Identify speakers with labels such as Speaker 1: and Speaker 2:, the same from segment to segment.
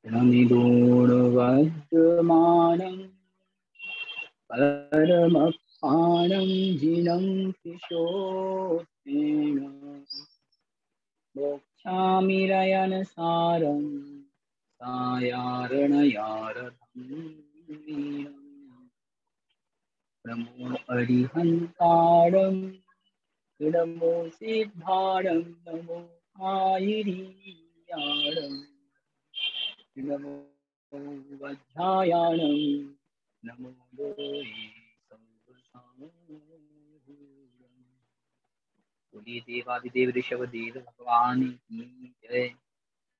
Speaker 1: रमिदूर्वज्रमाणं परमपाणं जिनं किशोरेण मोक्षामि रयनसारं सायारणयारधम् नमो अरिहन्तारं नमो सिद्धारं नमो आयिरीयारं नमो वध्यायानं नमो लोये बोलिए देवादिदेव ऋषभ देव भगवान की जय।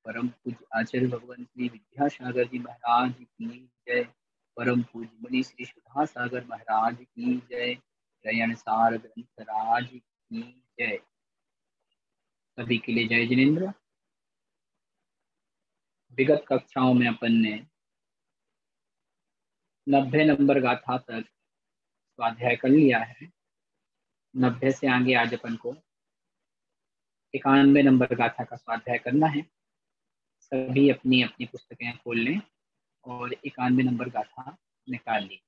Speaker 1: परम पूज्य आचार्य भगवान श्री विद्यासागर जी महाराज की जय। परम पूज्य मुनि श्री सुधा सागर महाराज की जय। रयनसार ग्रंथराज की जय। सभी के लिए जय जिनेन्द्र। विगत कक्षाओं में अपन ने 90 नंबर गाथा तक स्वाध्याय कर लिया है। 90 से आगे आज अपन को 91 नंबर गाथा का स्वाध्याय करना है। सभी अपनी अपनी पुस्तकें खोल लें और 91 नंबर गाथा निकाल लीजिए।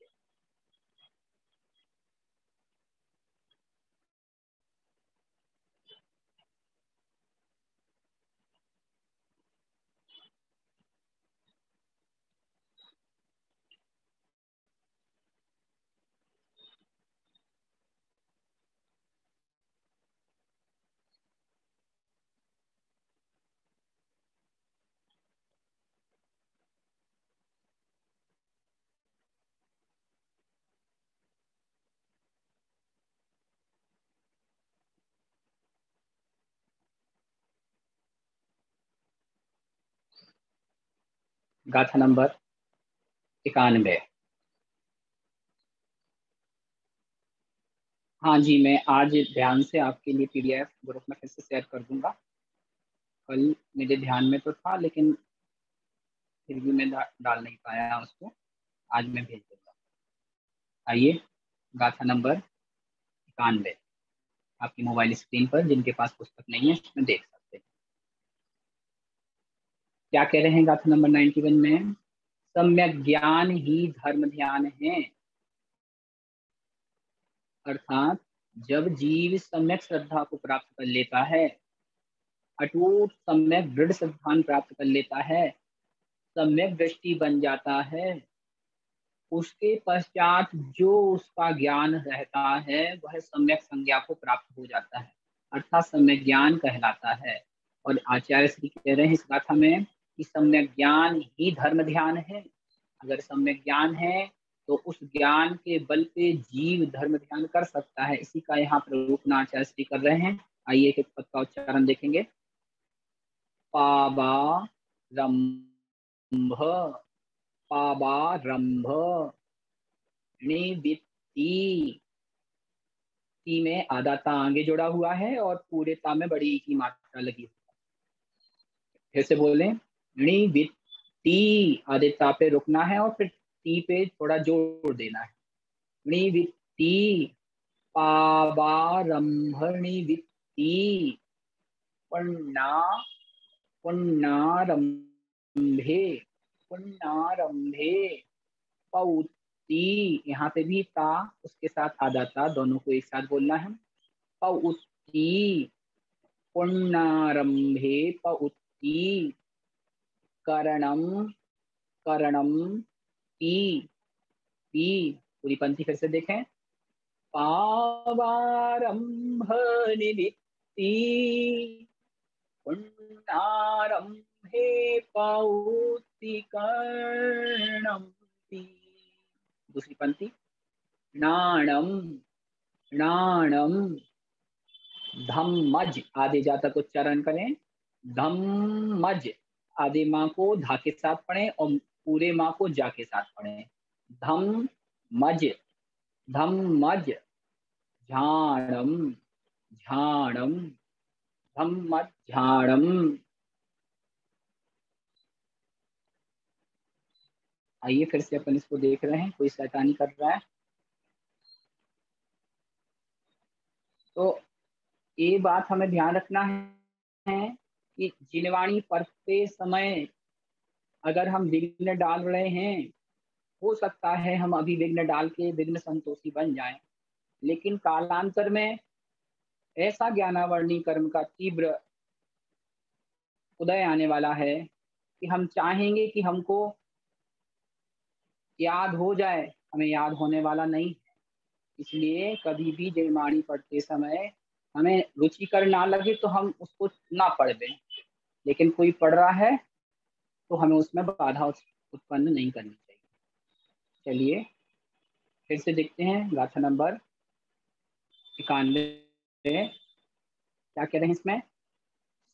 Speaker 1: गाथा नंबर 91। हाँ जी, मैं आज ध्यान से आपके लिए पीडीएफ ग्रुप में फिर से शेयर कर दूंगा। कल मेरे ध्यान में तो था लेकिन फिर भी मैं डाल नहीं पाया उसको। आज मैं भेज दूंगा। आइए, गाथा नंबर 91 आपकी मोबाइल स्क्रीन पर, जिनके पास पुस्तक नहीं है उसमें देख सकते हैं। क्या कह रहे हैं गाथा नंबर 91 में? सम्यक ज्ञान ही धर्म ध्यान है। अर्थात जब जीव सम्यक श्रद्धा को प्राप्त कर लेता है, अटूट सम्यक दृढ़ सिद्धांत प्राप्त कर लेता है, सम्यक दृष्टि बन जाता है, उसके पश्चात जो उसका ज्ञान रहता है वह सम्यक संज्ञा को प्राप्त हो जाता है, अर्थात सम्यक ज्ञान कहलाता है। और आचार्य श्री कह रहे हैं इस गाथा में कि सम्यक ज्ञान ही धर्म ध्यान है। अगर सम्यक ज्ञान है तो उस ज्ञान के बल पे जीव धर्म ध्यान कर सकता है। इसी का यहाँ प्ररूपण आचार्य श्री कर रहे हैं। आइए एक पद का उच्चारण देखेंगे। पाबारंभ, पाबारंभ, निवित्ति। ती में आधा ता आगे जुड़ा हुआ है और पूरे ता में बड़ी की मात्रा लगी हुई है। फिर से बोलें, निवित्ति, आधे ता पे रुकना है और फिर ती पे थोड़ा जोर देना है। निवित्ति, पावारंभ निवित्ति, पुण्णा, पुण्णारंभे, पुण्णारंभे, पौत्ती, यहाँ पे भी ता उसके साथ आधा ता, दोनों को एक साथ बोलना है। पौत्ती, पुण्णारंभे पौत्ती, करणम, करणम ती, ती। पूरी पंक्ति फिर से देखें। पावारंभ निवित्ति, पुण्णारंभे पौत्ती, कर्णम ती। दूसरी पंक्ति। नाणम, नाणम, धम्मज, आधे जा तक उच्चारण करें। धम्मज, आधे माँ को धा के साथ पढ़े और पूरे माँ को जा के साथ पढ़े। धम्मज, धम्मज, झाड़म, झाड़म, धम्मज झाड़म। आइए फिर से अपन इसको देख रहे हैं, कोई शैतानी कर रहा है तो ये बात हमें ध्यान रखना है कि जिनवाणी पढ़ते समय अगर हम विघ्न डाल रहे हैं, हो सकता है हम अभी विघ्न डाल के विघ्न संतोषी बन जाएं, लेकिन कालांतर में ऐसा ज्ञानावर्णी कर्म का तीव्र उदय आने वाला है कि हम चाहेंगे कि हमको याद हो जाए, हमें याद होने वाला नहीं। इसलिए कभी भी जयमाणी पढ़ते समय हमें रुचिकर ना लगे तो हम उसको ना पढ़ दें, लेकिन कोई पढ़ रहा है तो हमें उसमें बाधा उत्पन्न नहीं करनी चाहिए। चलिए फिर से देखते हैं गाथा नंबर 91। क्या कह रहे हैं इसमें?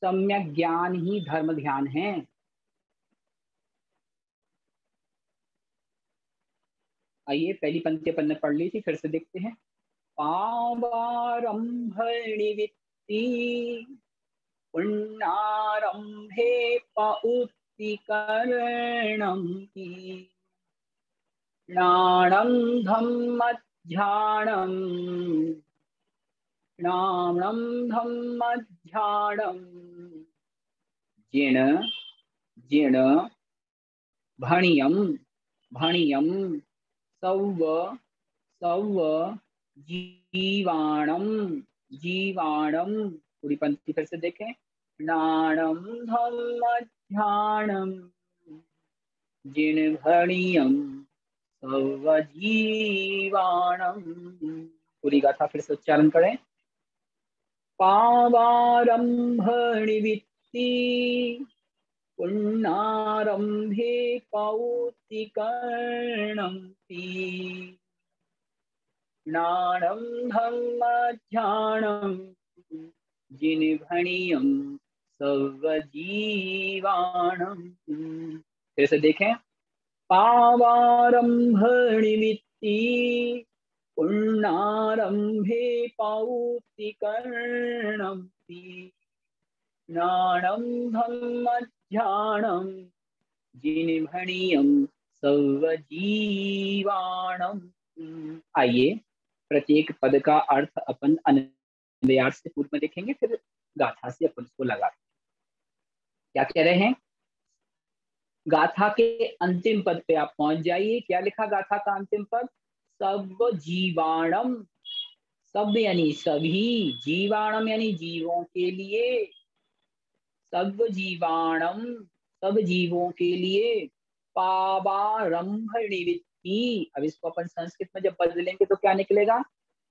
Speaker 1: सम्यक ज्ञान ही धर्म ध्यान है। आइए पहली पंक्ति अपन ने पढ़ ली थी, फिर से देखते हैं। पावारंभणि वित्ति पुण्णारंभे पौत्तिकरणं हि ज्ञानं धम्मध्यानं ज्ञानं धम्मध्यानं जिण जिण भणियं भणियं सौव सौव जीवाणं जीवाणं। पूरी पंक्ति फिर से देखें। ज्ञानं धम्मध्यानं जिनभणीयं सर्वजीवाणं। पूरी गाथा फिर से उच्चारण करें। पावारंभणि वित्ति पुण्णारंभे पौत्तिकरणं हि ज्ञानं धम्मध्यानं जिनभणीयं सर्वजीवाणं। फिर से देखें। पावारंभणि वित्ति पुण्णारंभे पौत्तिकरणं हि ज्ञानं धम्मध्यानं जिनभणीयं सर्वजीवाणं। आइए प्रत्येक पद का अर्थ अपन अन्वयार्थ से पूर्व में देखेंगे, फिर गाथा से अपन उसको लगाते। क्या कह रहे हैं? गाथा के अंतिम पद पे आप पहुंच जाइए। क्या लिखा गाथा का अंतिम पद? सब जीवाणम। सब यानी सभी, जीवाणम यानी जीवों के लिए, सब जीवाणम सब जीवों के लिए, पावारंभ निवृत्ति। अब इसको अपन संस्कृत में जब बदलेंगे तो क्या निकलेगा?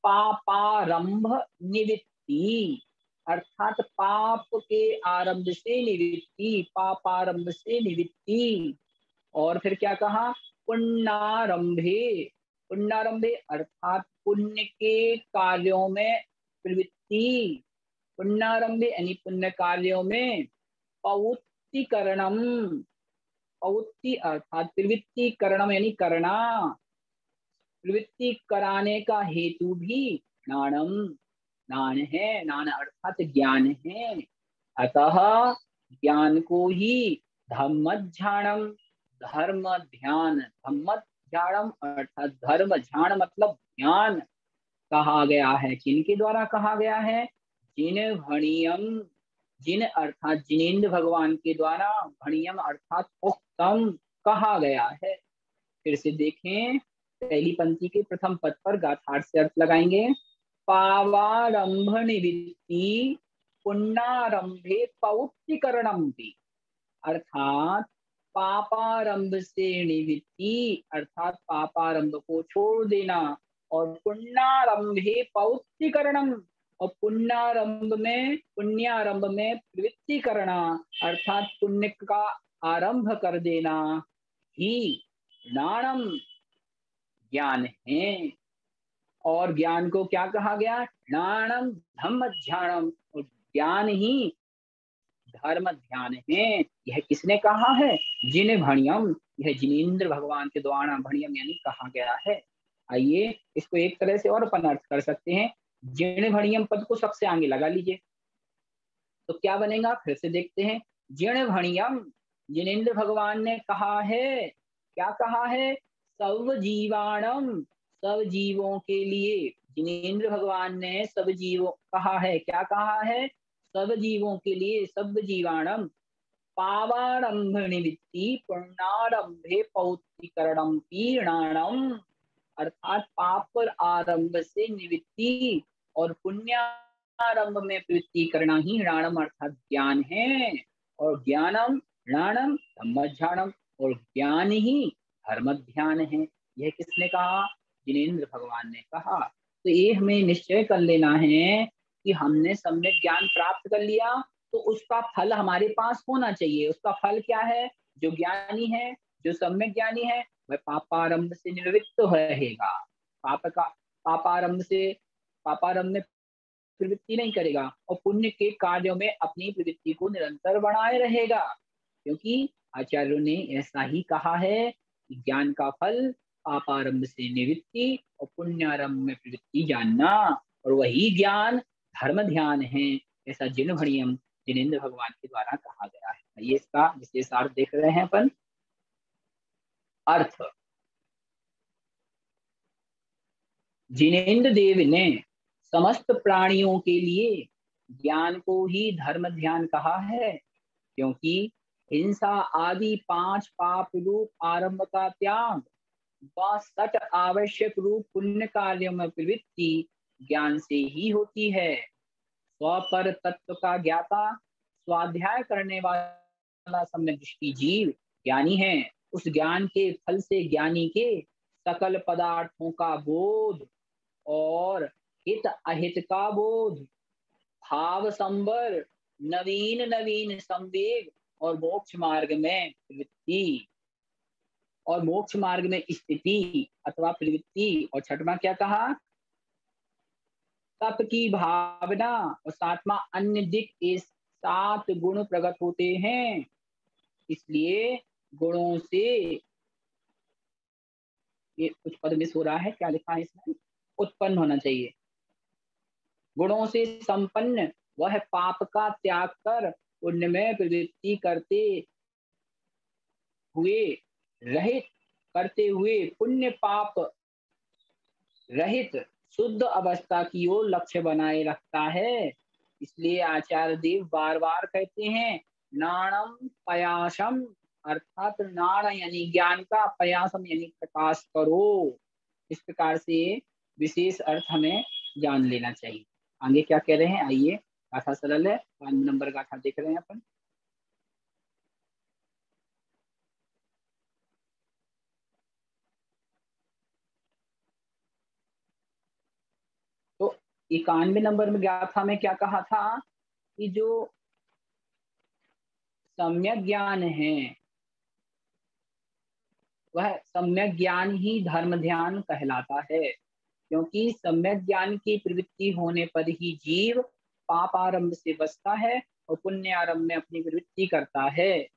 Speaker 1: पापारंभ निवृत्ति, अर्थात पाप के आरंभ से निवृत्ति, पापारंभ से निवृत्ति। और फिर क्या कहा? पुण्यारंभे, पुण्यारंभे अर्थात पुण्य के कार्यों में प्रवृत्ति, पुण्यारंभे यानी पुण्य कार्यों में पौत्तिकरणम, पौत्ति अर्थात प्रवृत्ति, करणम यानी करना, प्रवृत्ति कराने का हेतु भी ज्ञानम, ज्ञान है, ज्ञान अर्थात ज्ञान है। अतः ज्ञान को ही धम्मध्यानम, धर्म ध्यान, धम्मध्यानम अर्थात धर्म ध्यान मतलब ज्ञान कहा गया है। किनके द्वारा कहा गया है? जिन भणियम, जिन अर्थात जिनेन्द्र भगवान के द्वारा, भणियम अर्थात उक्तम कहा गया है। फिर से देखें, पहली पंक्ति के प्रथम पद पर गाथार्थ से अर्थ लगाएंगे। पावारंभ निवृत्ति पुण्णारंभे पौत्तिकरणम भी, अर्थात पापारंभ से निवृत्ति अर्थात पापारंभ को छोड़ देना, और पुण्यारंभे पौत्तिकरणम, और पुण्यारंभ में प्रवृत्ति करना अर्थात पुण्य का आरंभ कर देना ही ज्ञानम, ज्ञान है। और ज्ञान को क्या कहा गया? ज्ञानम धम्म ध्यानम, और ज्ञान ही धर्म ध्यान है। यह किसने कहा है? जिन भणियम, यह जिनेन्द्र भगवान के द्वारा भणियम यानी कहा गया है। आइए इसको एक तरह से और अपन अर्थ कर सकते हैं। जिन भणियम पद को सबसे आगे लगा लीजिए तो क्या बनेगा? फिर से देखते हैं। जिन भणियम, जिनेन्द्र भगवान ने कहा है, क्या कहा है? सब जीवाणम, सब जीवों के लिए। जिनेन्द्र भगवान ने सब जीवों कहा है, क्या कहा है? सब जीवों के लिए, सब जीवाणम पावारंभ निवृत्ति पुण्यारंभे पौत्रीकरणम पीणाणम, अर्थात पाप पर आरंभ से निवृत्ति और पुण्यारंभ में प्रवृत्ति करना ही ऋणाणम अर्थात ज्ञान है। और ज्ञानम ऋणाणम धम्मज्ञानम, और ज्ञान ही धर्म ध्यान है। यह किसने कहा? जिनेंद्र भगवान ने कहा। तो ये हमें निश्चय कर लेना है कि हमने सम्यक ज्ञान प्राप्त कर लिया तो उसका फल हमारे पास होना चाहिए। उसका फल क्या है? जो ज्ञानी है, जो सम्यक ज्ञानी है, वह पापारंभ से निवृत्त रहेगा। पापारंभ में प्रवृत्ति नहीं करेगा और पुण्य के कार्यों में अपनी प्रवृत्ति को निरंतर बढ़ाए रहेगा। क्योंकि आचार्यों ने ऐसा ही कहा है कि ज्ञान का फल पापारंभ से निवृत्ति और पुण्यारंभ में प्रवृत्ति जानना, और वही ज्ञान धर्म ध्यान है। ऐसा जिनभणियम जिनेंद्र भगवान के द्वारा कहा गया है। ये इसका विशेषार्थ देख रहे हैं अपन। अर्थ, जिनेंद्र देव ने समस्त प्राणियों के लिए ज्ञान को ही धर्म ध्यान कहा है, क्योंकि हिंसा आदि 5 पाप रूप आरंभ का त्याग व 6 आवश्यक रूप पुण्य कार्यों में प्रवृत्ति ज्ञान से ही होती है। स्व पर तत्व का ज्ञाता, स्वाध्याय करने वाला सम्यक दृष्टि जीव ज्ञानी है। उस ज्ञान के फल से ज्ञानी के सकल पदार्थों का बोध और हित अहित का बोध, भाव संबर, नवीन नवीन संवेग और मोक्ष मार्ग में प्रवृत्ति और मोक्ष मार्ग में स्थिति अथवा प्रवृत्ति, और छठवां क्या कहा? तप की भावना, और सातवां अन्य दिक, ये 7 गुण प्रकट होते हैं। इसलिए गुणों से, ये कुछ पद मिस हो रहा है, क्या लिखा है इसमें? उत्पन्न होना चाहिए। गुणों से संपन्न वह पाप का त्याग कर पुण्य में प्रवृत्ति करते हुए पुण्य पाप रहित शुद्ध अवस्था की ओर लक्ष्य बनाए रखता है। इसलिए आचार्य देव बार बार कहते हैं नाणम पयासम, अर्थात नाण यानी ज्ञान का, पयासम यानी प्रकाश करो। इस प्रकार से विशेष अर्थ हमें जान लेना चाहिए। आगे क्या कह रहे हैं, आइए। गाथा सरल है, 5 नंबर गाथा देख रहे हैं अपन। तो 91 नंबर में गाथा में क्या कहा था कि जो सम्यक ज्ञान है वह सम्यक ज्ञान ही धर्म ध्यान कहलाता है, क्योंकि सम्यक ज्ञान की प्रवृत्ति होने पर ही जीव पाप आरंभ से बचता है और पुण्य आरंभ में अपनी प्रवृत्ति करता है।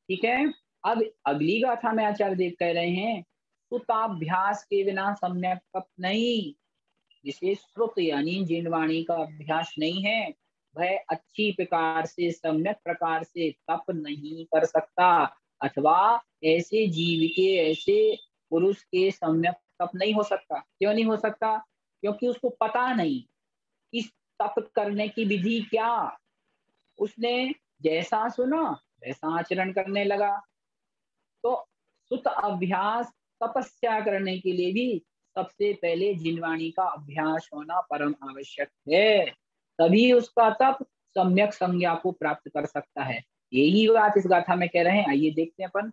Speaker 1: ठीक है। अब अगली गाथा में आचार्य देव कह रहे हैं सुताभ्यास के बिना सम्यक तप नहीं। जिसे श्रुत यानी जिनवाणी का अभ्यास नहीं है वह अच्छी प्रकार से सम्यक प्रकार से तप नहीं कर सकता, अथवा ऐसे जीव के, ऐसे पुरुष के सम्यक तप नहीं हो सकता। क्यों नहीं हो सकता? क्योंकि उसको पता नहीं इस तप करने की विधि क्या। उसने जैसा सुना वैसा आचरण करने लगा। तो सुत अभ्यास, तपस्या करने के लिए भी सबसे पहले जिनवाणी का अभ्यास होना परम आवश्यक है, तभी उसका तप सम्यक संज्ञा को प्राप्त कर सकता है। यही बात इस गाथा में कह रहे हैं। आइए देखते हैं अपन,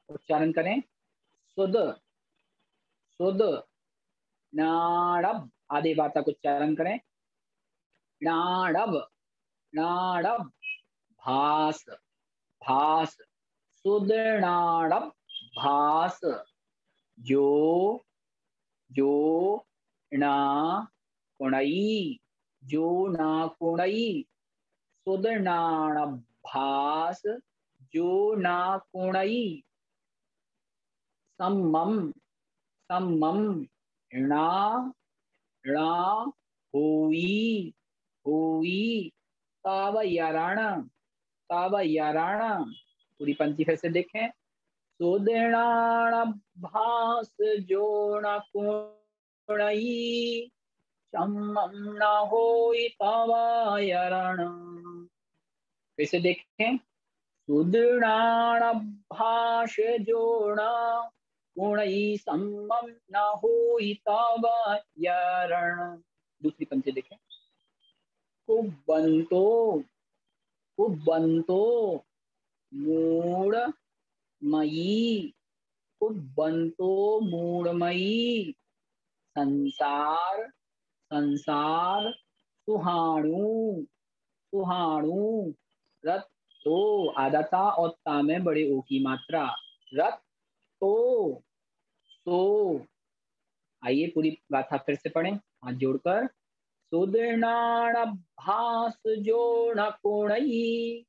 Speaker 1: उच्चारण करें। सुद सुद नाड़ब, आधे बात का उच्चारण करें। नाड़ब नाड़ब भास भास, सुद नाड़ब भास, जो जो ना कुणई, जो ना कुणई, सुद नाणभास, जो ना कुणई, सम्मम सम्मम, णा णा होई होई, तावयरण तावयरण। पूरी पंक्ति फिर से देखें। सुदृणाण भास जो न कुणई, सम्मम न होई तवायरण। फिर से देखें। सुदृढ़ाभ्यासयोन गुणैः सम्मं न होई तव यरण। दूसरी पंक्ति देखें। कुबंतो कुबंतो मूढ़मयी, कुबंतो मूढ़मयी संसार संसार सुहाणु सुहाणु रत तो आदाता और ता में बड़े ओ की मात्रा रत तो आइए पूरी गाथा फिर से पढ़ें हाथ जोड़कर। सुदृढ़ाभ्यास जोड़ कुणई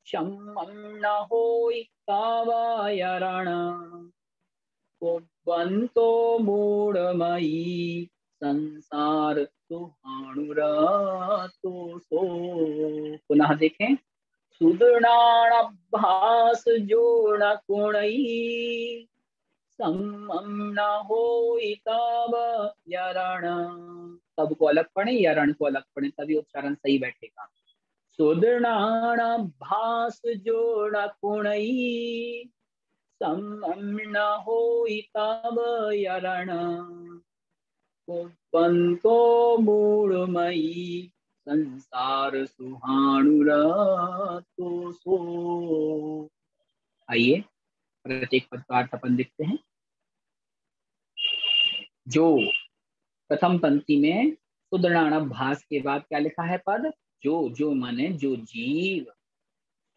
Speaker 1: क्षम्मं न होई तव यरण कुबंतो मूढ़मयी संसार सुहाणुरतो सो। पुनः देखें। सुदृढ़ाभ्यास जोड़ कुणई सम्मं न होई तव यरण। तब को अलग पढ़े, यरण को अलग पढ़े, तभी उच्चारण सही बैठेगा। सुदृढ़ाभ्यास जोड़ कुणई सम्मं न होई तव यरण कुबंतो मूढ़मयी संसार सुहाणुरतो सो। आइए प्रत्येक पद का अर्थ अपन देखते हैं। जो प्रथम पंक्ति में सुदृढ़ाभ्यास के बाद क्या लिखा है पद? जो, जो माने जो जीव।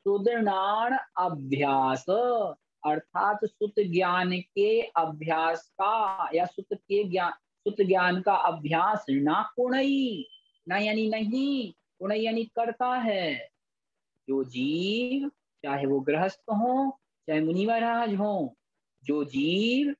Speaker 1: सुदृढ़ अभ्यास अर्थात सुत ज्ञान के अभ्यास का या सुत ज्ञान का अभ्यास ना कुणई, ना यानी नहीं, कुणई यानी करता है। जो जीव, चाहे वो गृहस्थ हो चाहे मुनि महाराज हो, जो जीव,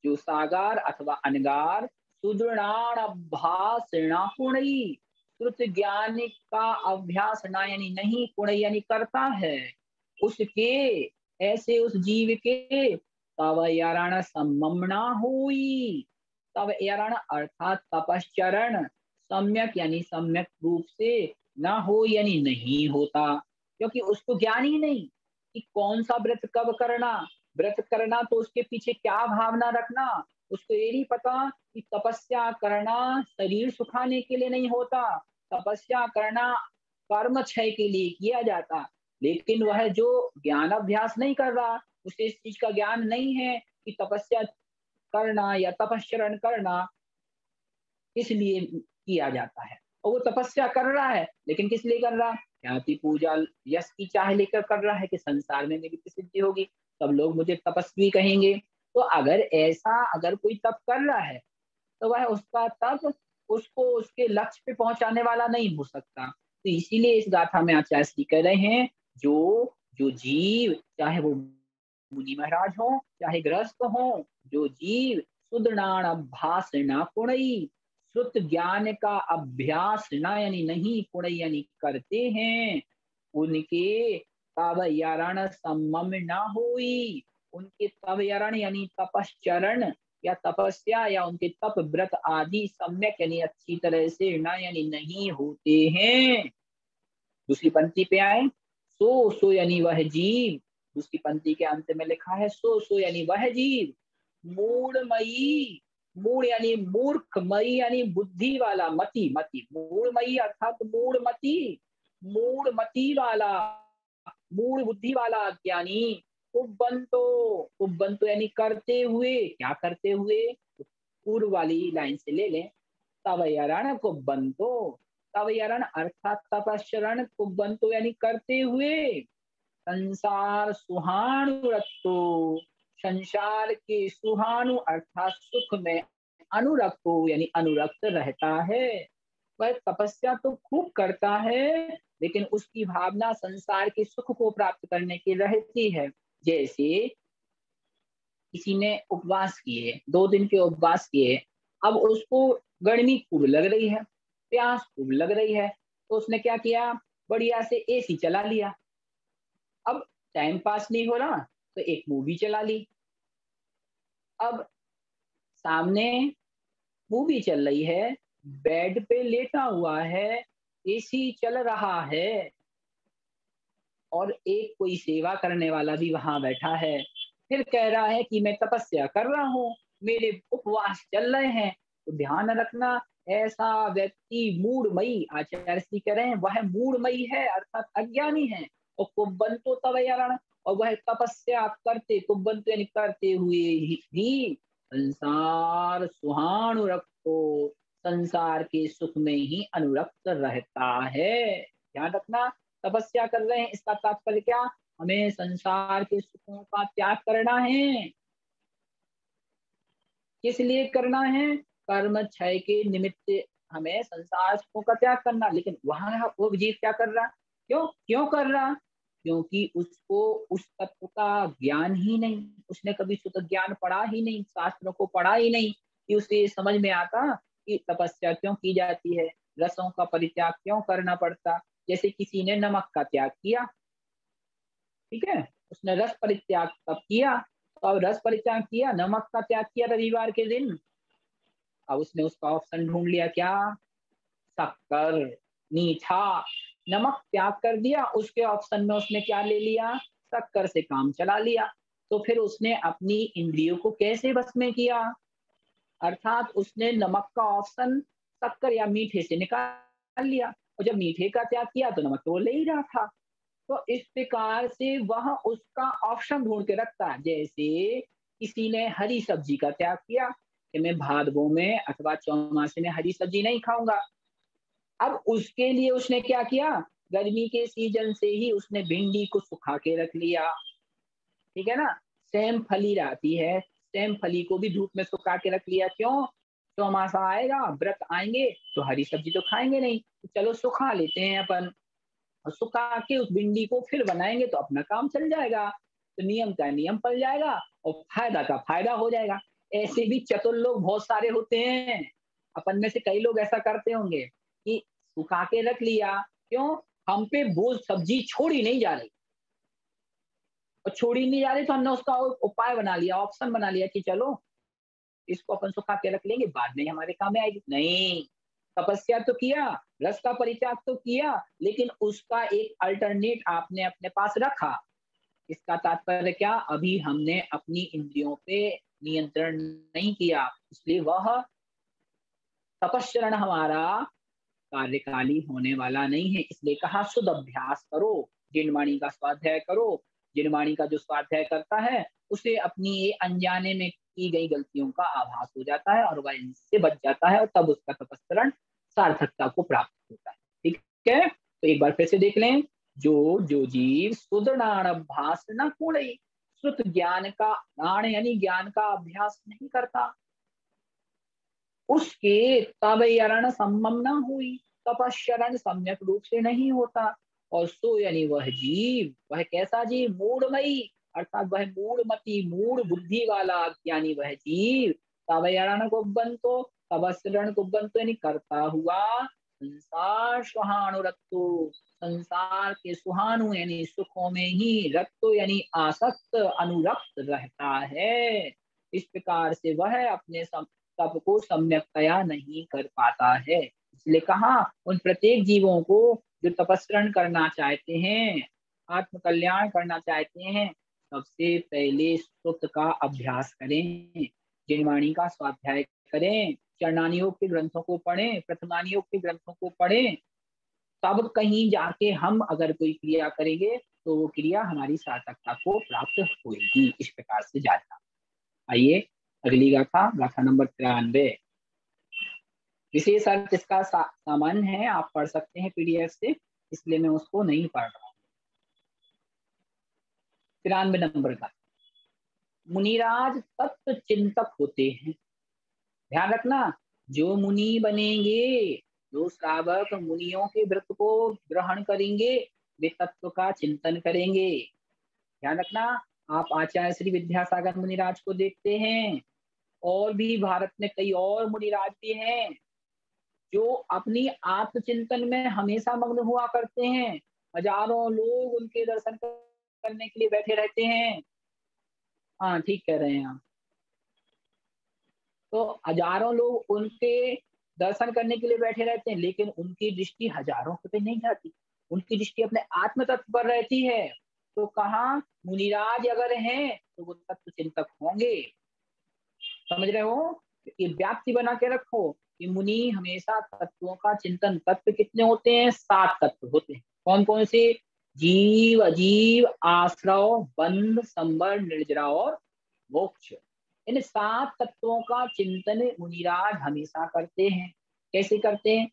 Speaker 1: जो सागार अथवा अनगार सुदृढ़ अभ्यास ना कुणई, श्रुत ज्ञान का अभ्यास ना यानी नहीं, कुणई यानी करता है, उसके ऐसे उस जीव के तव यरण सम्मम ना हुई। तव यरण अर्थात तपश्चरण सम्यक यानी सम्यक रूप से, ना हो यानी नहीं होता, क्योंकि उसको ज्ञान ही नहीं कि कौन सा व्रत कब करना। व्रत करना तो उसके पीछे क्या भावना रखना, उसको ये नहीं पता कि तपस्या करना शरीर सुखाने के लिए नहीं होता, तपस्या करना कर्म क्षय के लिए किया जाता। लेकिन वह जो ज्ञान अभ्यास नहीं कर रहा, उसे इस चीज का ज्ञान नहीं है कि तपस्या करना या तपश्चरण करना इसलिए किया जाता है। और वो तपस्या कर रहा है, लेकिन किस लिए कर रहा? ख्याति पूजा यश की चाह लेकर कर रहा है कि संसार में मेरी प्रसिद्धि होगी, सब लोग मुझे तपस्वी कहेंगे। तो अगर कोई तप कर रहा है तो वह उसका तप उसको उसके लक्ष्य पे पहुंचाने वाला नहीं हो सकता। तो इसीलिए इस गाथा में आचार्य श्री कह रहे हैं, जो जो जीव, चाहे वो मुनि महाराज हो चाहे गृहस्थ हो, जो जीव सुदृढ़ अभ्यास ना कुणई, श्रुत ज्ञान का अभ्यास ना यानी नहीं, कुणई यानी करते हैं, उनके तव यरण सम्मम ना हुई, उनके तव यरण यानी तपश्चरण या तपस्या या उनके तप व्रत आदि सम्यक यानी अच्छी तरह से ना यानी नहीं होते हैं। दूसरी पंक्ति पे आए। सो सो यानी वह जीव, दूसरी पंक्ति के अंत में लिखा है सो सो यानी वह जीव, मूढ़मयी, मूढ़ यानी मूर्ख, मई यानी बुद्धि वाला, मति मति, मूढ़मयी अर्थात मूढ़मति, मूढ़मति वाला, मूढ़ बुद्धि वाला ज्ञानी। कुबंतो यानी करते हुए, क्या करते हुए? पूर्व वाली लाइन से ले लें। तव यरण कुबंतो, तव यरण अर्थात तपश्चरण, कुबंतो यानी करते हुए, संसार सुहाणु रतो, संसार के सुहाणु अर्थात सुख में अनुरक्त हो यानी अनुरक्त रहता है। वह तपस्या तो खूब करता है, लेकिन उसकी भावना संसार के सुख को प्राप्त करने की रहती है। जैसे किसी ने उपवास किए, 2 दिन के उपवास किए, अब उसको गर्मी खूब लग रही है, प्यास खूब लग रही है, तो उसने क्या किया? बढ़िया से एसी चला लिया। अब टाइम पास नहीं हो रहा तो एक मूवी चला ली। अब सामने मूवी चल रही है, बेड पे लेटा हुआ है, एसी चल रहा है, और एक कोई सेवा करने वाला भी वहां बैठा है, फिर कह रहा है कि मैं तपस्या कर रहा हूँ, मेरे उपवास चल रहे हैं। तो ध्यान रखना, ऐसा व्यक्ति मूढ़मयी, आचार्य श्री कह रहे हैं वह मूढ़मयी है अर्थात अज्ञानी है। और कुबंतो तवयरण, और वह तपस्या करते, कुबंत यानी करते हुए ही संसार सुहानु रखो, संसार के सुख में ही अनुरक्त रहता है। ध्यान रखना, तपस्या कर रहे हैं इसका तात्पर्य क्या, हमें संसार के सुखों का त्याग करना है। किस लिए करना है, कर्म क्षय के निमित्त हमें संसार सुखों का त्याग करना। लेकिन वहां वो जीव क्या कर रहा, क्यों क्यों कर रहा, क्योंकि उसको उस तत्व का ज्ञान ही नहीं, उसने कभी सुख ज्ञान पढ़ा ही नहीं, शास्त्रों को पढ़ा ही नहीं कि उसे समझ में आता कि तपस्या क्यों की जाती है, रसों का परित्याग क्यों करना पड़ता। जैसे किसी ने नमक का त्याग किया, ठीक है, उसने रस परित्याग कब किया, तो अब रस परित्याग किया, नमक का त्याग किया रविवार के दिन। अब उसने उसका ऑप्शन ढूंढ लिया क्या, शक्कर, मीठा। नमक त्याग कर दिया, उसके ऑप्शन में उसने क्या ले लिया, शक्कर से काम चला लिया। तो फिर उसने अपनी इंद्रियों को कैसे बस में किया, अर्थात उसने नमक का ऑप्शन शक्कर या मीठे से निकाल लिया, और जब मीठे का त्याग किया तो नमक तो वो ले ही रहा था। तो इस प्रकार से वह उसका ऑप्शन ढूंढ के रखता है। जैसे किसी ने हरी सब्जी का त्याग किया कि मैं भादवों में अथवा चौमासे में हरी सब्जी नहीं खाऊंगा, अब उसके लिए उसने क्या किया, गर्मी के सीजन से ही उसने भिंडी को सुखा के रख लिया, ठीक है ना। सेम फली रहती है, सेम फली को भी धूप में सुखा के रख लिया, क्यों, चौमासा आएगा, व्रत आएंगे तो हरी सब्जी तो खाएंगे नहीं, तो चलो सुखा लेते हैं अपन, और सुखा के उस भिंडी को फिर बनाएंगे तो अपना काम चल जाएगा। तो नियम का नियम पल जाएगा और फायदा का फायदा हो जाएगा। ऐसे भी चतुर लोग बहुत सारे होते हैं, अपन में से कई लोग ऐसा करते होंगे कि सुखा के रख लिया, क्यों, हम पे बोझ सब्जी छोड़ी नहीं जा रही, और छोड़ी नहीं जा रही तो हमने उसका उपाय बना लिया, ऑप्शन बना लिया कि चलो इसको अपन सुखा के रख लेंगे, बाद में हमारे काम में आएगी। नहीं, तपस्या तो किया, रस का परित्याग तो किया, लेकिन उसका एक अल्टरनेट आपने अपने पास रखा। इसका तात्पर्य क्या, अभी हमने अपनी इंद्रियों पे नियंत्रण नहीं किया, इसलिए वह तपस्चरण हमारा कार्यकाली होने वाला नहीं है। इसलिए कहा शुद्ध अभ्यास करो, जिनवाणी का स्वाध्याय करो। जिनवाणी का जो स्वाध्याय करता है उसे अपनी ये अनजाने में की गई गलतियों का आभास हो जाता है और वह इनसे बच जाता है, और तब उसका तपस्करण सार्थकता को प्राप्त होता है। ठीक है, तो एक बार फिर से देख लें, जो जो जीव सुदृढ़ अभ्यास न कूड़ई, श्रुत ज्ञान का, नाण यानी ज्ञान का अभ्यास नहीं करता, उसके तवयरण सम्मम न हुई, तपस्चरण सम्यक रूप से नहीं होता। और सो यानी वह जीव, वह कैसा जीव, मूढ़मयी, अर्थात वह मूढ़मती, मूढ़ बुद्धि वाला ज्ञानी वह जीव, तवयरण कुबंतो, तपस्चरण कुबंतो यानी करता हुआ, संसार सुहानुरक्तो, संसार के सुहानु यानी सुखों में ही, रक्तो यानी आसक्त अनुरक्त रहता है। इस प्रकार से वह अपने तप को सम्यकतया नहीं कर पाता है। इसलिए कहा, उन प्रत्येक जीवों को जो तपस्रण करना चाहते हैं, आत्म कल्याण करना चाहते हैं, सबसे पहले सुत का अभ्यास करें, जिनवाणी का स्वाध्याय करें, चरणानी योग के ग्रंथों को पढ़ें, प्रथमानी योग के ग्रंथों को पढ़ें, तब कहीं जाके हम अगर कोई क्रिया करेंगे तो वो क्रिया हमारी सार्थकता को प्राप्त होगी। इस प्रकार से जानना। आइए अगली गाथा, गाथा नंबर 93। विशेष अर्थ इसका सामान्य है, आप पढ़ सकते हैं पीडीएफ से, इसलिए मैं उसको नहीं पढ़ रहा हूँ। 93 नंबर का, मुनिराज तत्व चिंतक होते हैं। ध्यान रखना, जो मुनि बनेंगे, जो श्रावक मुनियों के व्रत को ग्रहण करेंगे, वे तत्व का चिंतन करेंगे। ध्यान रखना, आप आचार्य श्री विद्यासागर मुनिराज को देखते हैं, और भी भारत में कई और मुनिराज भी हैं जो अपनी आत्मचिंतन में हमेशा मग्न हुआ करते हैं। हजारों लोग उनके दर्शन करने के लिए बैठे रहते हैं। हाँ, ठीक कह रहे हैं आप। तो हजारों लोग उनके दर्शन करने के लिए बैठे रहते हैं, लेकिन उनकी दृष्टि हजारों पे नहीं जाती। उनकी दृष्टि अपने आत्म तत्व पर रहती है। तो कहा मुनिराज अगर हैं तो वो तत्व चिंतक होंगे। समझ रहे हो? ये व्याप्ति बना के रखो कि मुनि हमेशा तत्वों का चिंतन। तत्व कितने होते हैं? 7 तत्व होते हैं। कौन कौन से? जीव, अजीव, आश्रव, बंध, संबर, निर्जरा और मोक्ष। इन 7 तत्वों का चिंतन मुनिराज हमेशा करते हैं। कैसे करते हैं?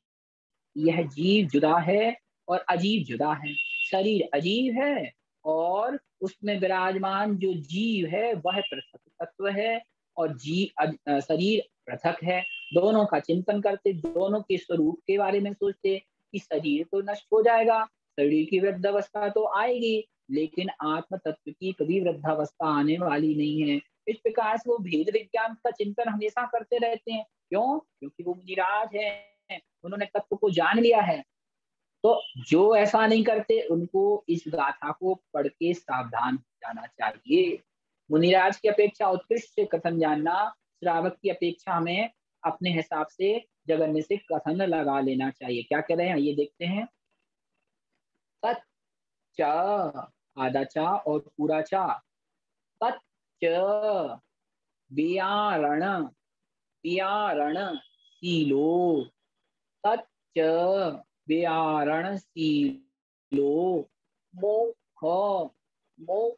Speaker 1: यह जीव जुदा है और अजीव जुदा है। शरीर अजीव है और उसमें विराजमान जो जीव है वह पृथक तत्व है, और शरीर पृथक है। दोनों का चिंतन करते, दोनों के स्वरूप के बारे में सोचते कि शरीर तो नष्ट हो जाएगा, शरीर की वृद्धावस्था तो आएगी, लेकिन आत्म तत्व की कभी वृद्धावस्था आने वाली नहीं है। इस प्रकार से वो भेद विज्ञान का चिंतन हमेशा करते रहते हैं। क्यों? क्योंकि वो मुनिराज है, उन्होंने तत्व को जान लिया है। तो जो ऐसा नहीं करते उनको इस गाथा को पढ़ के सावधान हो जाना चाहिए। मुनिराज की अपेक्षा उत्कृष्ट कथन जानना, श्रावक की अपेक्षा हमें अपने हिसाब से जगन्य से कथन लगा लेना चाहिए। क्या कह रहे हैं ये देखते हैं। तच्च, आधा चा और पूरा चा। तच्च व्यारण, व्यारण शीलो। तच्च व्यारणशीलो मोक्ष, मोक्ष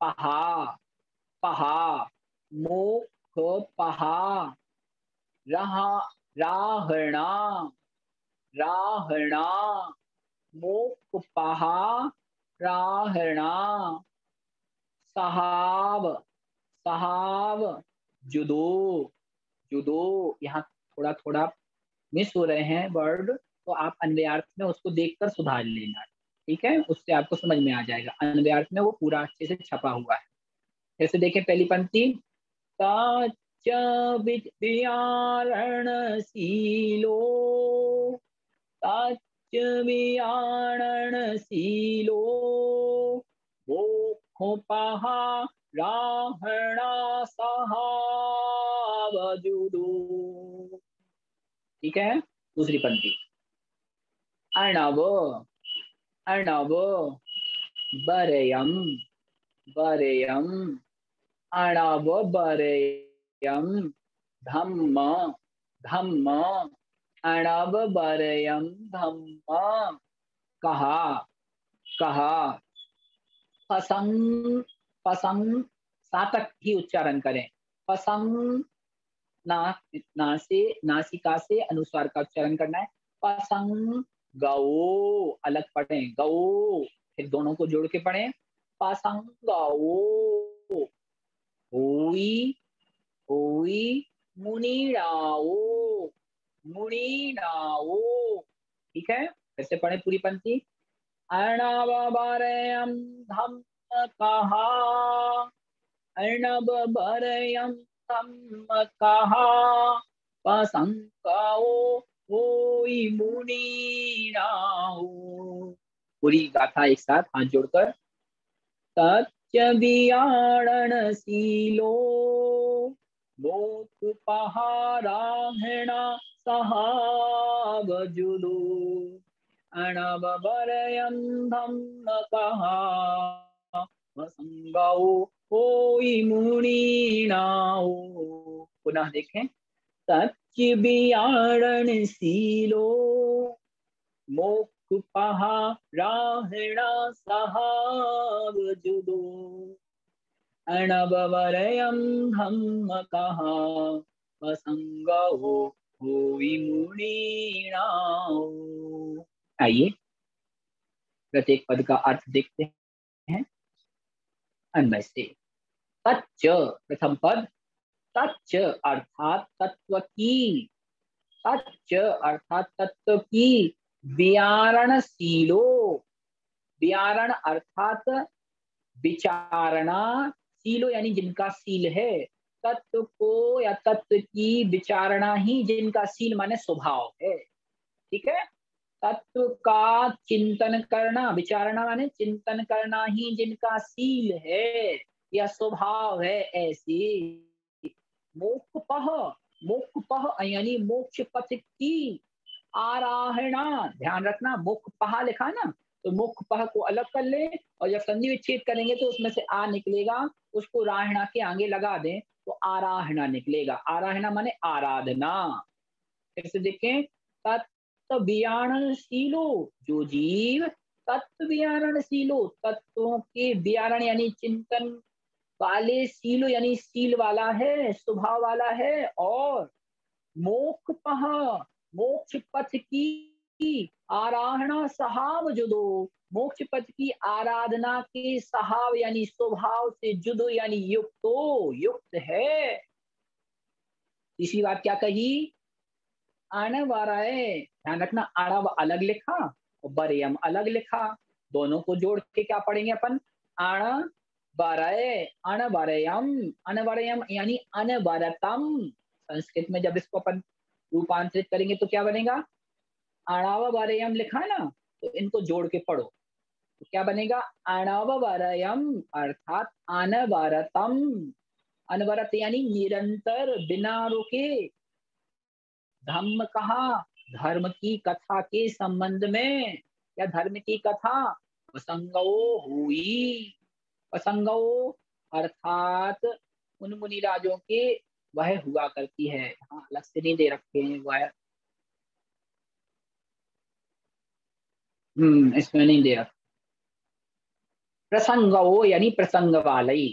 Speaker 1: पहा, पहा मोक्ष पहा रहा, राहणा, राहणा मोक्ष पहा राहणा सहाव, सहाव जुदो, जुदो। यहाँ थोड़ा थोड़ा मिस हो रहे हैं वर्ड, तो आप अन्वयार्थ में उसको देखकर सुधार लेना। ठीक है, उससे आपको समझ में आ जाएगा। अन्वयार्थ में वो पूरा अच्छे से छपा हुआ है। जैसे देखें पहली पंक्ति। ताच वियारणशीलो, ताच वियारणशीलो मोक्षोपहा राहणा सहावजुदो। ठीक है, दूसरी पंक्ति। अर्णव, अर्णव बरयम, बरयम अर्णव बरयम धम्म, धम्म अर्णव बरयम धम्म कहा, कहा। पसंग, पसंग सातक ही उच्चारण करें। पसंग ना, ना से, नासिका से अनुस्वार का उच्चारण करना है। पसंग गौ अलग पढ़े, गौ फिर दोनों को जोड़ के पढ़े। पसंग गौ होई, होई मुनिराओ, मुनिराओ। ठीक है, कैसे पढ़े पूरी पंक्ति। अर्णव बरयम धम्म कहा, अर्णव बरयम धम्म कहा पसंगाओ होई मुनिराओ। पूरी गाथा एक साथ हाथ जोड़कर। तच्च वियारणशीलो मोक्ष पहाराहणा सहावजुदो अर्णव बरयम धम्म कहा संगौ होई मुनिनाओ। पुनः देखें। तच्च वियारणशीलो मोक्ष पहाराहणा सहावजुदो अर्णव बरयम धम्म कहा असंगो होई मुनिनाओ। आइए प्रत्येक पद का अर्थ देखते हैं अन्वय से। तच्च प्रथम पद। तच्च अर्थात तत्व की, तच्च अर्थात तत्व की व्यारणशीलो, व्यारण अर्थात विचारणा, शीलो यानी जिनका शील है। तत्व को या तत्व की विचारणा ही जिनका शील माने स्वभाव है। ठीक है, तत्व का चिंतन करना, विचारणा माने चिंतन करना ही जिनका शील है या स्वभाव है, ऐसे मोक्षपह, मोक्षपह यानी मोक्ष पथ की, आराहणा, ध्यान रखना मुख पहा लिखा है ना, तो मुख पह को अलग कर ले और जब संधि विच्छेद करेंगे तो उसमें से आ निकलेगा, उसको राहणा के आगे लगा दें तो आराहणा निकलेगा। आराहणा माने आराधना। फिर से देखें, तत्व वियारणशीलो, जो जीव तत्व वियारणशीलो, तत्वों के वियारण यानी चिंतन वाले, शीलो यानी शील वाला है, स्वभाव वाला है, और मोक्ष पहा, मोक्ष पथ की आराधना सहाव जुदो, मोक्ष पथ की आराधना के सहाव यानी स्वभाव से, जुदो यानी युक्तो, युक्त है। तीसरी बात क्या कही, अणवरय, ध्यान रखना अणव अलग लिखा और बरयम अलग लिखा, दोनों को जोड़ के क्या पढ़ेंगे अपन, अण वरय, अणवरयम, अणवरयम यानी अनवरतम। संस्कृत में जब इसको अपन रूपांतरित करेंगे तो क्या बनेगा, अणवरयम लिखा है ना, तो इनको जोड़ के पढ़ो तो क्या बनेगा, अणवरयम अर्थात अनवरतम, अनवरत यानी निरंतर बिना रुके, धम्म कहा, धर्म की कथा के संबंध में, या धर्म की कथा, प्रसंगो हुई, प्रसंगो अर्थात उन मुनि राजों के वह हुआ करती है, हाँ अलग से नहीं दे रखे हैं वह, इसमें नहीं दे रखा, प्रसंगो यानी प्रसंग वाली।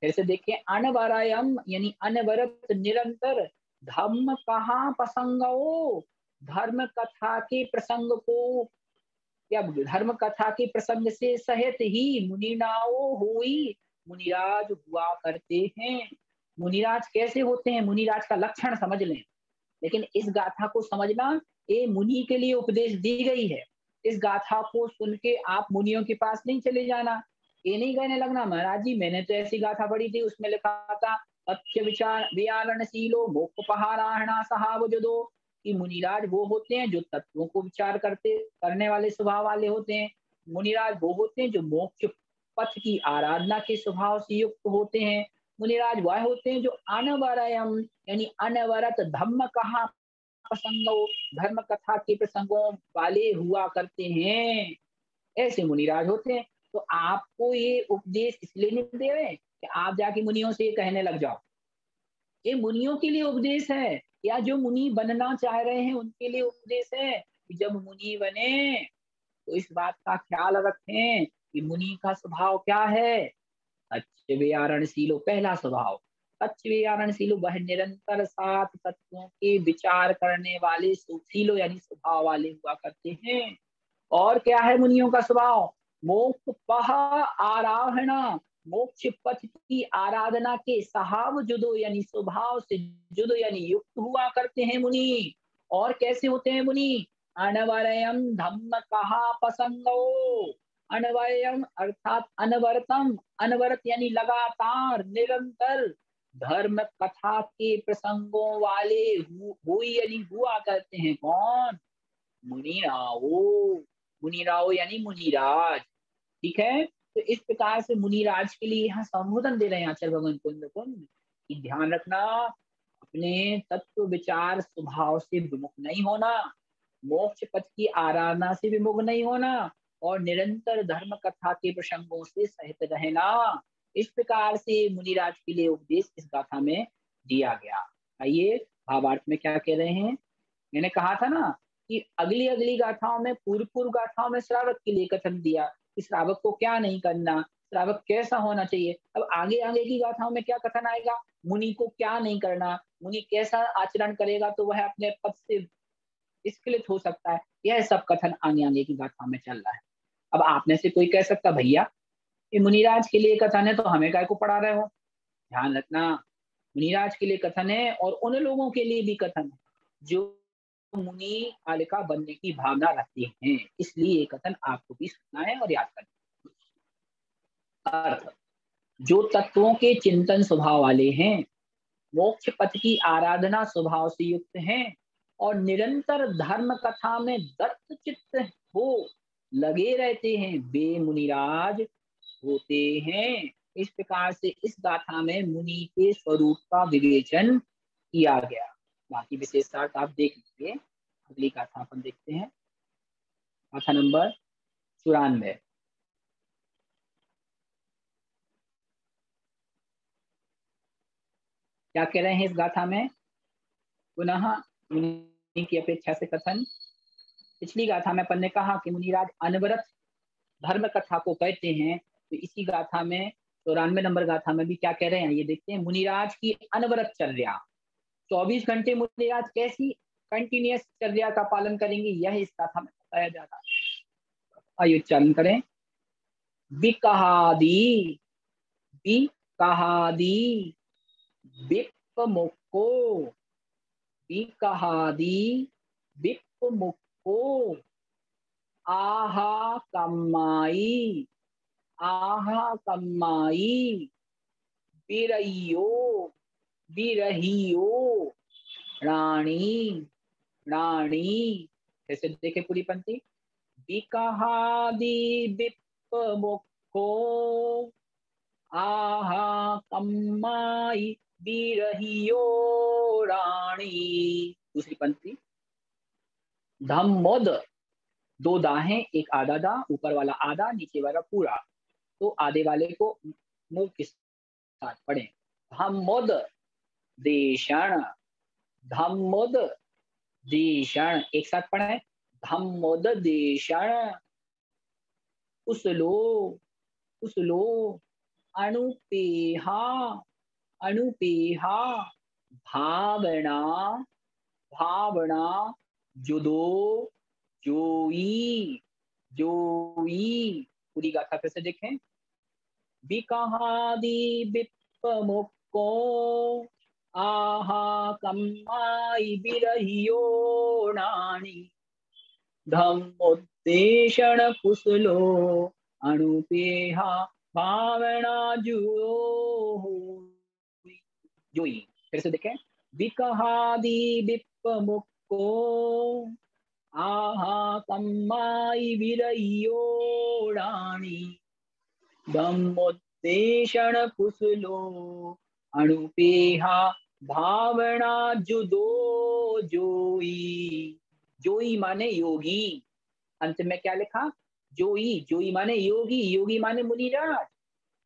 Speaker 1: फिर से देखिए, अनवरयम यानी अनवरत निरंतर, धम्म कहा प्रसंगो, धर्म कथा के प्रसंग को, या धर्म कथा के प्रसंग से सहित ही मुनिनाओ हुई, मुनिराज हुआ करते हैं। मुनिराज कैसे होते हैं, मुनिराज का लक्षण समझ लें, लेकिन इस गाथा को समझना, ये मुनि के लिए उपदेश दी गई है। इस गाथा को सुन के आप मुनियों के पास नहीं चले जाना, ये नहीं कहने लगना महाराज जी मैंने तो ऐसी गाथा पढ़ी थी उसमें लिखा था तथ्य विचार वियारणशीलो मोक्षपहाराहणा सहाव जदो, कि मुनिराज वो होते हैं जो तत्वों को विचार करते करने वाले स्वभाव वाले होते हैं, मुनिराज वो होते हैं जो मोक्ष पथ की आराधना के स्वभाव से युक्त होते हैं, मुनिराज वह होते हैं जो अनवरयम यानी अनवरत, धम्म कहा प्रसंगों, धर्म कथा के प्रसंगों वाले हुआ करते हैं, ऐसे मुनिराज होते हैं। तो आपको ये उपदेश इसलिए नहीं दे रहे कि आप जाके मुनियों से ये कहने लग जाओ, ये मुनियों के लिए उपदेश है, या जो मुनि बनना चाह रहे हैं उनके लिए उपदेश है कि जब मुनि बने तो इस बात का ख्याल रखें कि मुनि का स्वभाव क्या है, अच्छे विचारणशीलो, पहला स्वभाव अच्छे विचारणशीलो, वह निरंतर सात तत्वों के विचार करने वाले सुशीलो यानी स्वभाव वाले हुआ करते हैं। और क्या है मुनियों का स्वभाव, मोक्ष पह आराधना, मोक्ष पथ की आराधना के सहाव जुदो यानी स्वभाव से, जुदो यानी युक्त हुआ करते हैं मुनि। और कैसे होते हैं मुनि, अनवरयम धम्म कहा पसंगो, अनवरयम अर्थात अनवरतम, अनवरत यानी लगातार निरंतर, धर्म कथा के प्रसंगों वाले हुई यानी हुआ करते हैं, कौन, मुनिराओ, मुनिराओ यानी मुनिराज। ठीक है, तो इस प्रकार से मुनिराज के लिए यहाँ संबोधन दे रहे हैं आचार्य भगवान कुंद कुंद कि ध्यान रखना, अपने तत्व विचार स्वभाव से विमुख नहीं होना, मोक्ष पथ की आराधना से विमुख नहीं होना, और निरंतर धर्म कथा के प्रसंगों से सहित रहना। इस प्रकार से मुनिराज के लिए उपदेश इस गाथा में दिया गया। आइए भावार्थ में क्या कह रहे हैं, मैंने कहा था ना कि अगली अगली गाथाओं में, पूर्व पूर्व गाथाओं में श्रावक के लिए कथन दिया कि श्रावक को क्या नहीं करना, श्रावक कैसा होना चाहिए। अब आगे आगे की गाथाओं में क्या कथन आएगा, मुनि को क्या नहीं करना, मुनि कैसा आचरण करेगा तो वह अपने पद से स्खलित हो सकता है, यह सब कथन आगे आगे की गाथा में चल रहा है। अब आप में से कोई कह सकता भैया ये मुनिराज के लिए कथन है तो हमें काय को पढ़ा रहे हो, ध्यान रखना मुनिराज के लिए कथन है और उन लोगों के लिए भी कथन है जो मुनि कालिका बनने की भावना रखते हैं, इसलिए ये कथन आपको भी सुनना है और याद करना। अर्थ, जो तत्वों के चिंतन स्वभाव वाले हैं, मोक्ष पथ की आराधना स्वभाव से युक्त हैं, और निरंतर धर्म कथा में दत्त चित्त हो लगे रहते हैं, वे मुनिराज होते हैं। इस प्रकार से इस गाथा में मुनि के स्वरूप का विवेचन किया गया। बाकी विशेषता आप देख लीजिए अगली गाथा अपन देखते हैं, गाथा नंबर 94। क्या कह रहे हैं इस गाथा में? पुनः मुनि की अपेक्षा से कथन। पिछली गाथा में अपन ने कहा कि मुनिराज अनवरत धर्म कथा को कहते हैं, तो इसी गाथा में 94 नंबर गाथा में भी क्या कह रहे हैं ये देखते हैं। मुनिराज की अनवरत चर्या, 24 घंटे मुनिराज कैसी कंटिन्यूअस चर्या का पालन करेंगे, यह इस गाथा में बताया जा रहा है। आइए उच्चारण करें। विकहादी, विकहादी विप्पमुक्को, विकहादी विप्पमुक्को आहा कम्माई, आहा कम्माई बिरहियो, बिरहियो रानी, रानी। कैसे देखे पूरी पंक्ति। विकहादी विप्पमुक्को आहा कम्माई बिरहियो रानी। दूसरी पंक्ति। धम्मोद, दो दा हैं, एक आधा दा, ऊपर वाला आधा नीचे वाला पूरा, तो आधे वाले को मुंह के साथ पढ़े। धम्मोद देशण, धम्मोद देशण, एक साथ पढ़े। धम्मोद देशण कुसलो, कुसलो अनुपेहा, अनुपेहा भावना, भावना जुदो, जोई, जोई। पूरी गाथा फिर से देखें। विकहादी विप्पमुक्को आहा कम्माई बिरहियो नानी, धम्मोद्देशण कुशलो अनुपेहा भावना जुओ, जोई। फिर से देखें। विकहादी विप्पमुक्को आहा कम्माई बिरहियो रानी, धम्मोद्देशण कुशलो अनुपेहा भावना जुदो जोई। जोई माने योगी, अंत में क्या लिखा? जोई, जोई माने योगी, योगी माने मुनिराज।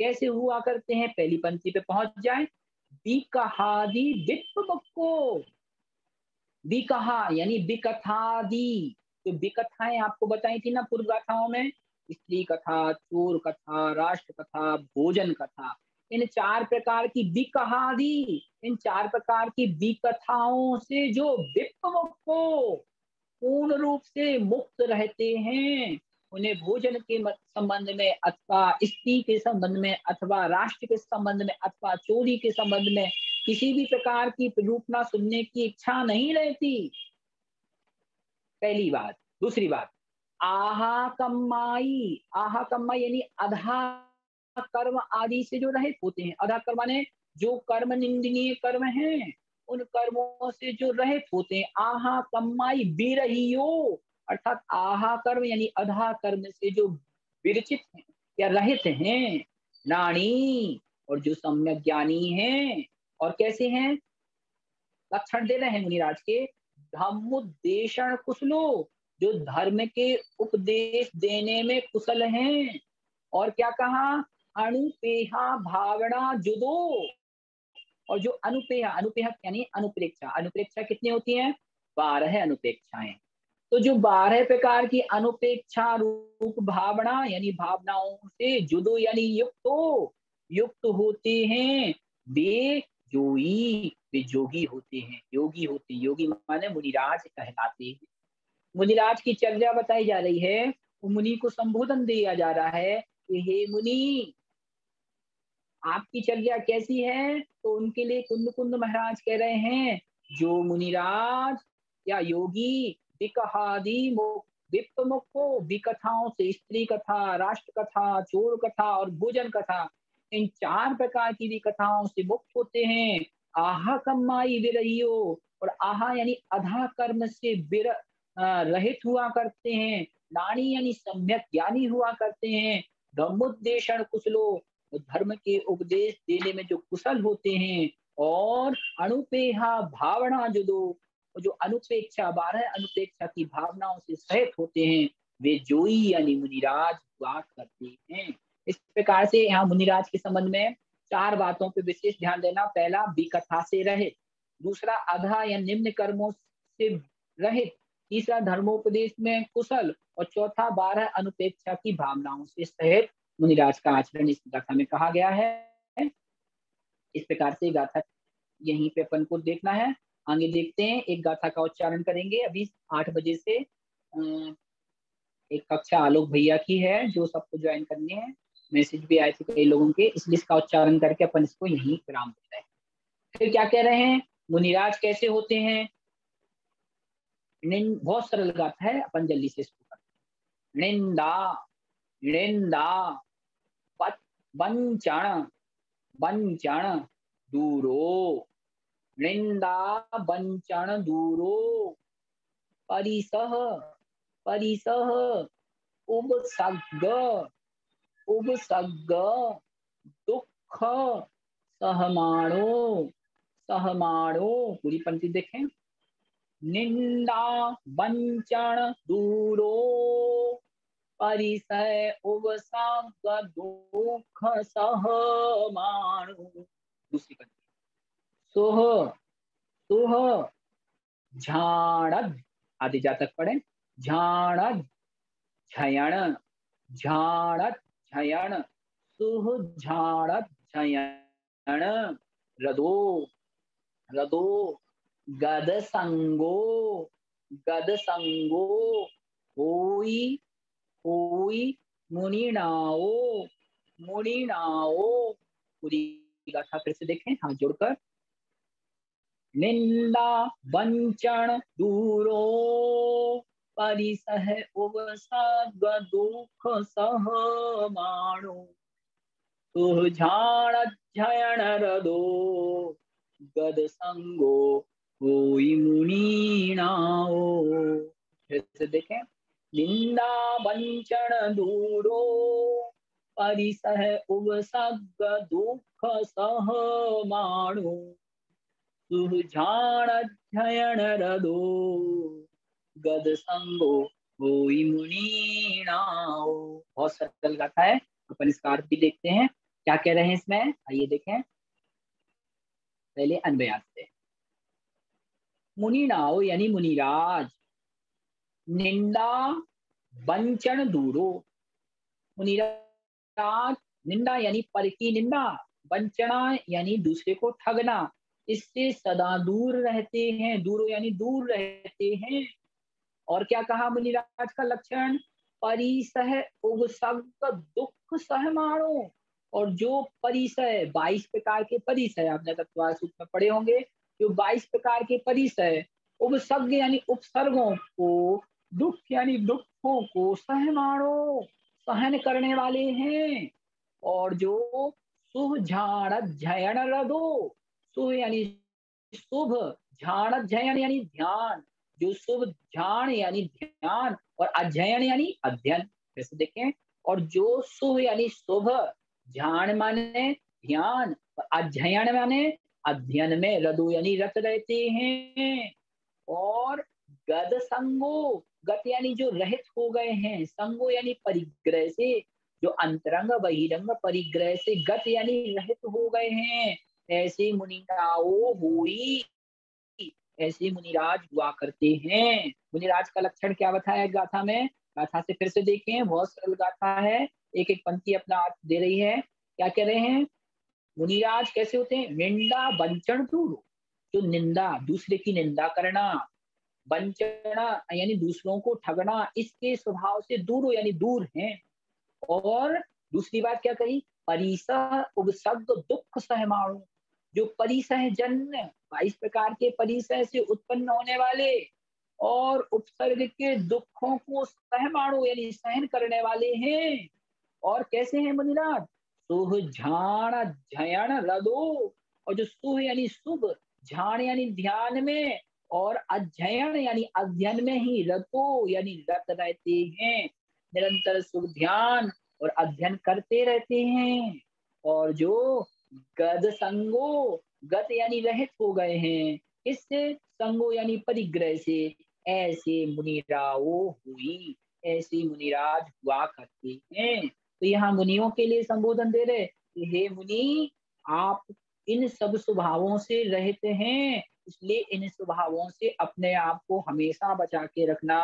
Speaker 1: कैसे हुआ करते हैं? पहली पंक्ति पे पहुंच जाए। विकहादी विप्पमुक्को, विकहा यानी विकथादि, तो विकथाएं आपको बताई थी ना पूर्व गाथाओं में, स्त्री कथा, चोर कथा, राष्ट्र कथा, भोजन कथा। इन 4 प्रकार की विकहादि, इन 4 प्रकार की विकथाओं से जो विप्पमुक्को पूर्ण रूप से मुक्त रहते हैं, उन्हें भोजन के संबंध में अथवा स्त्री के संबंध में अथवा राष्ट्र के संबंध में अथवा चोरी के संबंध में किसी भी प्रकार की रूपना सुनने की इच्छा नहीं रहती। पहली बात। दूसरी बात, आहा कम्माई, आहा कम्माई यानी अधा कर्म आदि से जो रहित होते हैं। अधा कर्म माने जो कर्म निंदनीय कर्म हैं, उन कर्मों से जो रहित होते हैं। आहा कम्माई बिरहियो, अर्थात आहा कर्म यानी अधा कर्म से जो विरचित हैं या रहित हैं। नाणी, और जो सम्यक ज्ञानी हैं। और कैसे हैं? लक्षण दे रहे हैं मुनिराज के। धम्मोद्देशण कुशलो, जो धर्म के उपदेश देने में कुशल हैं। और क्या कहा? अनुपेहा भावना जुदो, और जो अनुपेहा, अनुपेहा यानी अनुप्रेक्षा, अनुप्रेक्षा कितनी होती है? 12 अनुपेक्षाएं। तो जो 12 प्रकार की अनुपेक्षा रूप भावना यानी भावनाओं से जुदो यानी युक्त, युक्त होते हैं वे जोई, वे जोगी होते हैं, योगी होते हैं। योगी माने मुनिराज कहलाते हैं। मुनिराज की चर्या बताई जा रही है, मुनि को संबोधन दिया जा रहा है कि हे मुनि, आपकी चर्या कैसी है? तो उनके लिए कुंद कुंद महाराज कह रहे हैं, जो मुनिराज या योगी विकहादि विप्पमुक्को, विकथाओं से, स्त्री कथा, राष्ट्र कथा, चोर कथा और भोजन कथा, इन 4 प्रकार की विकथाओं से मुक्त होते हैं। आहा कम्माई विरहियो, और आहा यानी अधा कर्म से रहित हुआ करते हैं। नानी यानी सम्यक ज्ञानी हुआ करते हैं। धम्मोद्देशण कुशलो, धर्म के उपदेश देने में जो कुशल होते हैं। और अनुपेहा भावना जुदो, और जो अनुपेक्षा 12 अनुपेक्षा की भावनाओं से सहित होते हैं वे जोई यानी मुनिराज हुआ करते हैं। इस प्रकार से यहाँ मुनिराज के संबंध में 4 बातों पे विशेष ध्यान देना। पहला विकथा से रहित, दूसरा अधा या निम्न कर्मों से रहित, तीसरा धर्मोपदेश में कुशल और चौथा 12 अनुपेक्षा की भावनाओं से सहित मुनिराज का आचरण इस गाथा में कहा गया है। इस प्रकार से गाथा यहीं पे अपन को देखना है। आगे देखते हैं, एक गाथा का उच्चारण करेंगे। अभी 8 बजे से एक कक्षा आलोक भैया की है जो सबको ज्वाइन करनी है। मैसेज भी आए थे कई लोगों के, इसलिए इसका उच्चारण करके अपन इसको यहीं विराम देते हैं। फिर क्या कह रहे हैं, मुनिराज कैसे होते हैं। बहुत सरल गाथा है, अपन जल्दी से इसको करते हैं। निंदा निंदा वंचन वंचन दूरो, निंदा वंचन दूरो, परिसह परिसह उपसर्ग उपसर्ग दुख सहमाणो सहमाणो। पूरी पंक्ति देखें। निंदा वंचन दूरो, परिसय उपसर्ग दुख सहमाणो। दूसरी पंक्ति। सोह सोह झाणद, आदि जा तक पढ़े। झाणद झयण झाणद झयण, सुह झाणद झयण। रदो रदो गद संगो गद संगो, होई होई मुनिनाओ मुनिनाओ। पूरी गाथा फिर से देखें हाथ जोड़कर। निंदा वंचन दूरो, परिसह उपसर्ग दुख सहमाणो। सुझाण झयण रदो, गद संगो होई मुनिनाओ। फिर से देखें। निंदा वंचन दूरो, परिसह उपसर्ग दुख सहमाणो। सुझाण झयण रदो, गद संगो होई मुनिनाओ। बहुत सरल गाथा है, अपन इसका अर्थ भी देखते हैं क्या कह रहे हैं इसमें। आइए देखें, पहले अन्वयार्थ से। मुनिनाओ यानी मुनिराज, निंदा वंचन दूरो। मुनिराज, निंदा यानी पर की निंदा, वंचना यानी दूसरे को ठगना, इससे सदा दूर रहते हैं। दूरो यानी दूर रहते हैं। और क्या कहा मुनिराज का लक्षण, परिसह उपसर्ग दुख सहमाणो। और जो परिसय 22 प्रकार के परिसय आपने तत्वार सूत्र में पढ़े होंगे, जो 22 प्रकार के परिसय, उपसर्ग यानी उपसर्गों को, दुख यानी दुखों को, सहमाणो सहन करने वाले हैं। और जो शुभ झाण झयण रदो, शुभ यानी शुभ, झाण झयण यानी ध्यान, जो शुभ झाण यानी ध्यान और अध्ययन यानी अध्ययन। कैसे देखें। और जो शुभ यानी शुभ, झाण माने ध्यान और अध्ययन माने अध्ययन में, रदु यानी रत रहते हैं। और गद संगो, गत यानी जो रहित हो गए हैं, संगो यानी परिग्रह से, जो अंतरंग बहिरंग परिग्रह से गत यानी रहित हो गए हैं, ऐसे मुनिनाओ हुई, ऐसे मुनिराज हुआ करते हैं। मुनिराज का लक्षण क्या बताया गाथा में। गाथा से फिर से देखें, बहुत सरल गाथा है, एक एक पंक्ति अपना अर्थ दे रही है। क्या कह रहे हैं, मुनिराज कैसे होते हैं। निंदा वंचन दूर, जो निंदा दूसरे की निंदा करना, वंचना यानी दूसरों को ठगना, इसके स्वभाव से दूर यानी दूर हैं। और दूसरी बात क्या कही, परिसह उपसर्ग दुख सहमाणु, जो परिसह जन्य 22 प्रकार के परिसय से उत्पन्न होने वाले और उपसर्ग के दुखों को सहमाणु यानी सहन करने वाले हैं। और कैसे हैं मुनिराज, सुह झाण झयण रदो, और जो सुह यानी शुभ, झाण यानी ध्यान में, और अध्ययन यानी अध्ययन में ही रतो यानी रत रहते हैं, निरंतर शुभ ध्यान और अध्ययन करते रहते हैं। और जो गद संगो, गत यानी रहित हो गए हैं, इससे संगो यानी परिग्रह से ऐसे मुनिराओ हुई, ऐसे मुनिराज हुआ करते हैं। तो यहाँ मुनियों के लिए संबोधन दे रहे कि हे मुनि, आप इन सब स्वभावों से रहते हैं, इसलिए इन स्वभावों से अपने आप को हमेशा बचा के रखना।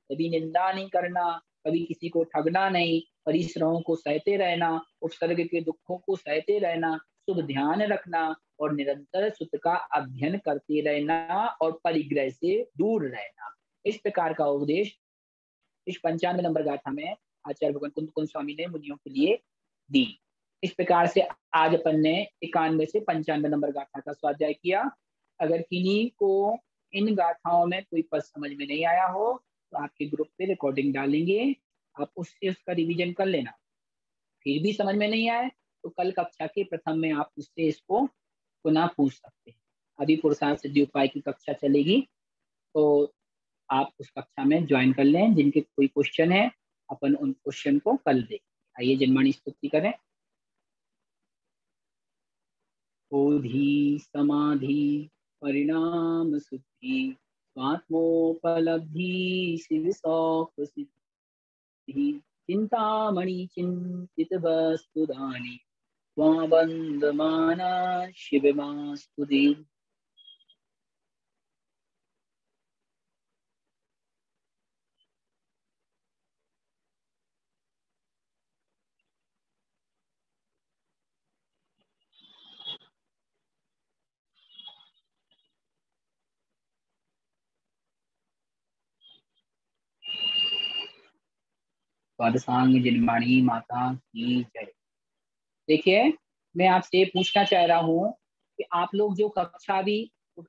Speaker 1: कभी निंदा नहीं करना, कभी किसी को ठगना नहीं, परिश्रमों को सहते रहना, उपसर्ग के दुखों को सहते रहना, शुभ ध्यान रखना और निरंतर सुत का अध्ययन करते रहना और परिग्रह से दूर रहना। इस प्रकार का उपदेश इस 95 नंबर गाथा में आचार्य भगवान कुंद कुंद स्वामी ने मुनियों के लिए दी। इस प्रकार से आज अपन ने 91 से 95 नंबर गाथा का स्वाध्याय किया। अगर किन्हीं को इन गाथाओं में कोई पद समझ में नहीं आया हो तो आपके ग्रुप पे रिकॉर्डिंग डालेंगे, आप उससे उसका रिवीजन कर लेना। फिर भी समझ में नहीं आए तो कल कक्षा के प्रथम में आप उससे इसको पुनः पूछ सकते हैं। अभी पुरुषार्थ सिद्धि उपाय की कक्षा चलेगी, तो आप उस कक्षा में ज्वाइन कर लें। जिनके कोई क्वेश्चन है अपन उन क्वेश्चन को कल दें। आइए जन्माणी स्तुति करें। बोधि समाधि परिणाम सिद्धि स्वात्मोपलब्धि शिव सौख सिद्धि चिंतामणि चिंतित वस्तु दानी वंदमाना शिवमास्तु दे। पादसांग जिनमाणी माता की जय। देखिए, मैं आपसे पूछना चाह रहा हूँ कि आप लोग जो कक्षा भी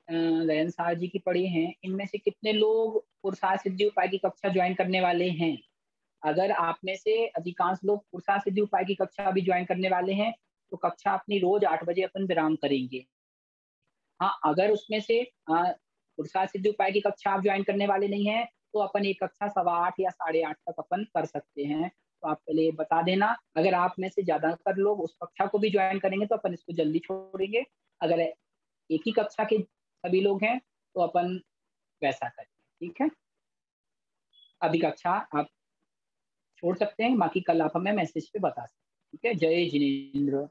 Speaker 1: लयन सार जी की पढ़ी हैं, इनमें से कितने लोग पुरुषार्थ सिद्धि उपाय की कक्षा ज्वाइन करने वाले हैं? अगर आप में से अधिकांश लोग पुरुषार्थ सिद्धि उपाय की कक्षा भी ज्वाइन करने वाले हैं तो कक्षा अपनी रोज 8 बजे अपन विराम करेंगे। हाँ, अगर उसमें से पुरुषार्थ सिद्धि उपाय की कक्षा आप ज्वाइन करने वाले नहीं है तो अपन एक कक्षा 8:15 या 8:30 तक अपन कर सकते हैं। तो आप पहले बता देना। अगर आप में से ज्यादातर लोग उस कक्षा को भी ज्वाइन करेंगे तो अपन इसको जल्दी छोड़ेंगे। अगर एक ही कक्षा के सभी लोग हैं तो अपन वैसा करेंगे। ठीक है, अभी कक्षा आप छोड़ सकते हैं, बाकी कल आप हमें मैसेज पे बता सकते हैं। ठीक है, जय जिनेन्द्र।